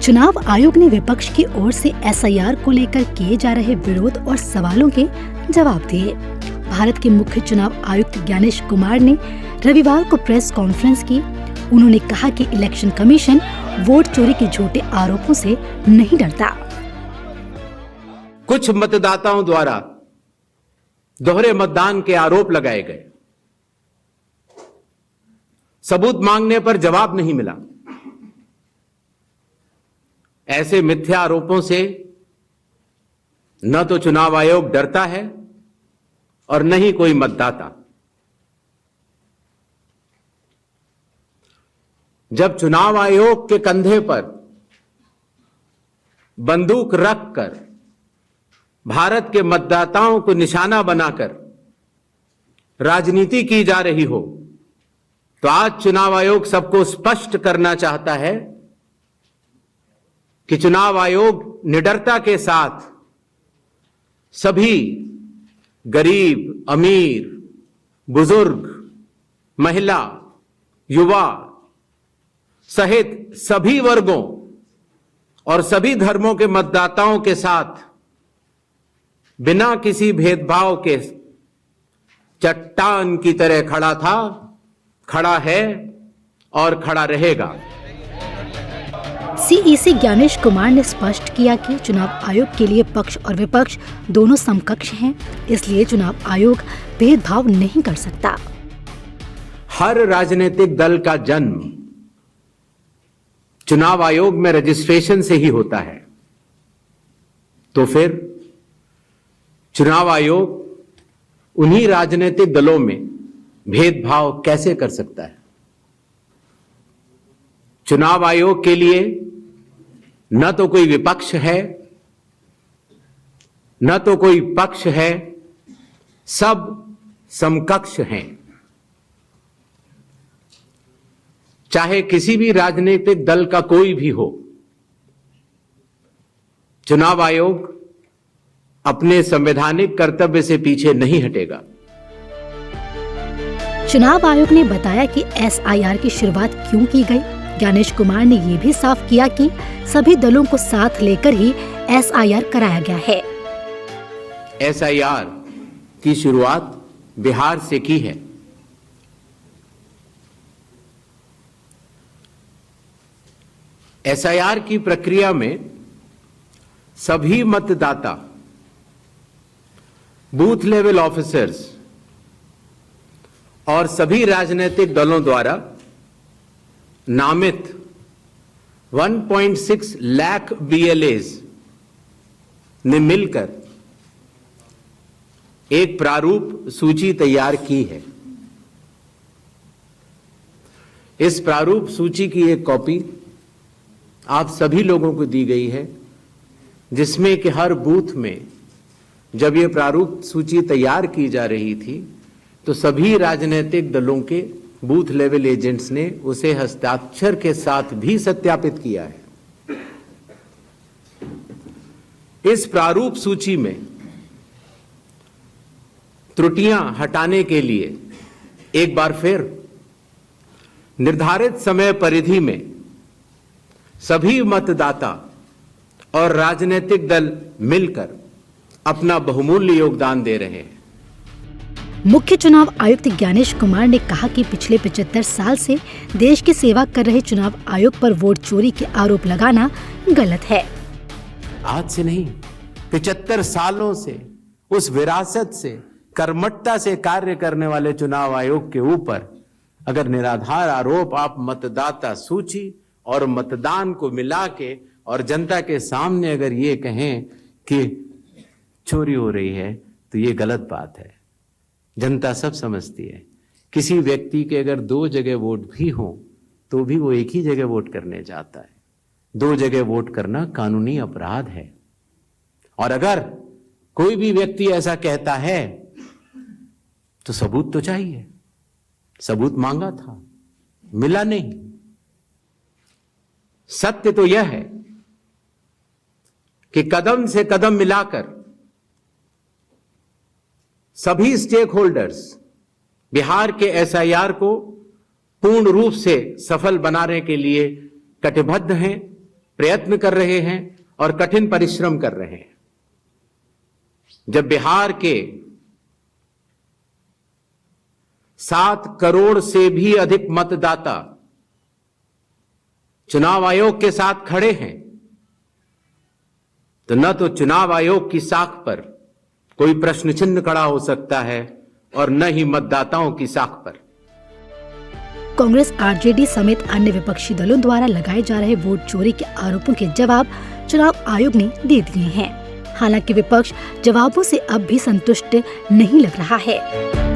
चुनाव आयोग ने विपक्ष की ओर से एसआईआर को लेकर किए जा रहे विरोध और सवालों के जवाब दिए। भारत के मुख्य चुनाव आयुक्त ज्ञानेश कुमार ने रविवार को प्रेस कॉन्फ्रेंस की। उन्होंने कहा कि इलेक्शन कमीशन वोट चोरी के झूठे आरोपों से नहीं डरता। कुछ मतदाताओं द्वारा दोहरे मतदान के आरोप लगाए गए, सबूत मांगने पर जवाब नहीं मिला। ऐसे मिथ्या आरोपों से न तो चुनाव आयोग डरता है और न ही कोई मतदाता। जब चुनाव आयोग के कंधे पर बंदूक रखकर भारत के मतदाताओं को निशाना बनाकर राजनीति की जा रही हो, तो आज चुनाव आयोग सबको स्पष्ट करना चाहता है कि चुनाव आयोग निडरता के साथ सभी गरीब, अमीर, बुजुर्ग, महिला, युवा सहित सभी वर्गों और सभी धर्मों के मतदाताओं के साथ बिना किसी भेदभाव के चट्टान की तरह खड़ा था, खड़ा है और खड़ा रहेगा। सीईसी ज्ञानेश कुमार ने स्पष्ट किया कि चुनाव आयोग के लिए पक्ष और विपक्ष दोनों समकक्ष हैं, इसलिए चुनाव आयोग भेदभाव नहीं कर सकता। हर राजनीतिक दल का जन्म चुनाव आयोग में रजिस्ट्रेशन से ही होता है, तो फिर चुनाव आयोग उन्हीं राजनीतिक दलों में भेदभाव कैसे कर सकता है? चुनाव आयोग के लिए न तो कोई विपक्ष है, न तो कोई पक्ष है, सब समकक्ष हैं। चाहे किसी भी राजनीतिक दल का कोई भी हो, चुनाव आयोग अपने संवैधानिक कर्तव्य से पीछे नहीं हटेगा। चुनाव आयोग ने बताया कि एसआईआर की शुरुआत क्यों की गई। ज्ञानेश कुमार ने ये भी साफ किया कि सभी दलों को साथ लेकर ही एसआईआर कराया गया है। एसआईआर की शुरुआत बिहार से की है। एसआईआर की प्रक्रिया में सभी मतदाता, बूथ लेवल ऑफिसर्स और सभी राजनीतिक दलों द्वारा नामित 1.6 लाख BLAs ने मिलकर एक प्रारूप सूची तैयार की है। इस प्रारूप सूची की एक कॉपी आप सभी लोगों को दी गई है, जिसमें कि हर बूथ में जब ये प्रारूप सूची तैयार की जा रही थी तो सभी राजनीतिक दलों के बूथ लेवल एजेंट्स ने उसे हस्ताक्षर के साथ भी सत्यापित किया है। इस प्रारूप सूची में त्रुटियां हटाने के लिए एक बार फिर निर्धारित समय परिधि में सभी मतदाता और राजनीतिक दल मिलकर अपना बहुमूल्य योगदान दे रहे हैं। मुख्य चुनाव आयुक्त ज्ञानेश कुमार ने कहा कि पिछले 75 साल से देश की सेवा कर रहे चुनाव आयोग पर वोट चोरी के आरोप लगाना गलत है। आज से नहीं, 75 सालों से उस विरासत से, कर्मठता से कार्य करने वाले चुनाव आयोग के ऊपर अगर निराधार आरोप आप मतदाता सूची और मतदान को मिला के और जनता के सामने अगर ये कहें कि चोरी हो रही है, तो ये गलत बात है। जनता सब समझती है। किसी व्यक्ति के अगर 2 जगह वोट भी हो तो भी वो एक ही जगह वोट करने जाता है। 2 जगह वोट करना कानूनी अपराध है। और अगर कोई भी व्यक्ति ऐसा कहता है तो सबूत तो चाहिए। सबूत मांगा था, मिला नहीं। सत्य तो यह है कि कदम से कदम मिलाकर सभी स्टेक होल्डर्स बिहार के एसआईआर को पूर्ण रूप से सफल बनाने के लिए कटिबद्ध हैं, प्रयत्न कर रहे हैं और कठिन परिश्रम कर रहे हैं। जब बिहार के 7 करोड़ से भी अधिक मतदाता चुनाव आयोग के साथ खड़े हैं, तो न तो चुनाव आयोग की साख पर कोई प्रश्न चिन्ह खड़ा हो सकता है और न ही मतदाताओं की साख पर। कांग्रेस, आरजेडी समेत अन्य विपक्षी दलों द्वारा लगाए जा रहे वोट चोरी के आरोपों के जवाब चुनाव आयोग ने दे दिए हैं। हालांकि विपक्ष जवाबों से अब भी संतुष्ट नहीं लग रहा है।